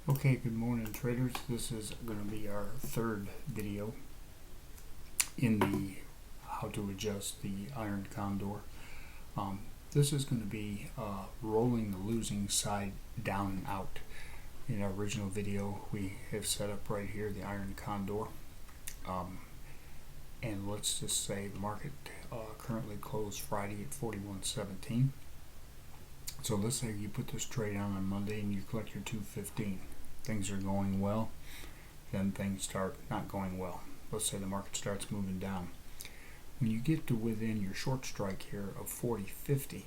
Okay, good morning traders. This is going to be our third video in the how to adjust the iron condor. This is going to be rolling the losing side down and out. In our original video we have set up right here the iron condor, and let's just say the market currently closed Friday at 41.17. So let's say you put this trade on Monday and you collect your 215. Things are going well, then things start not going well. Let's say the market starts moving down. When you get to within your short strike here of 40.50,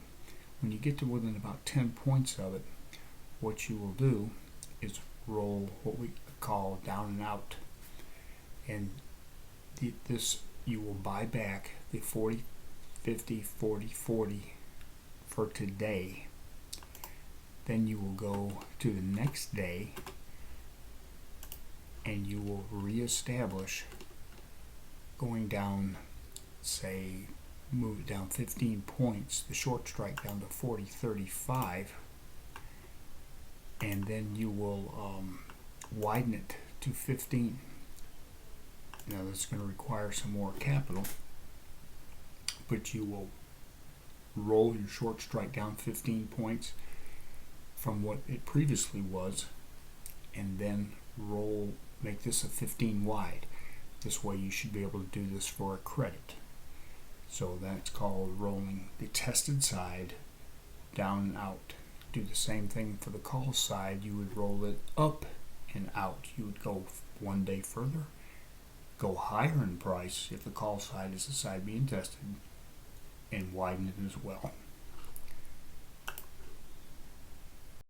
when you get to within about 10 points of it, what you will do is roll what we call down and out. And this you will buy back the 40, 50, 40, 40 for today. Then you will go to the next day and you will reestablish going down, say, move it down 15 points, the short strike down to 40.35, and then you will widen it to 15. Now that's going to require some more capital, but you will roll your short strike down 15 points from what it previously was, and then make this a 15 wide. This way you should be able to do this for a credit. So that's called rolling the tested side down and out. Do the same thing for the call side. You would roll it up and out. You would go one day further, go higher in price if the call side is the side being tested, and widen it as well.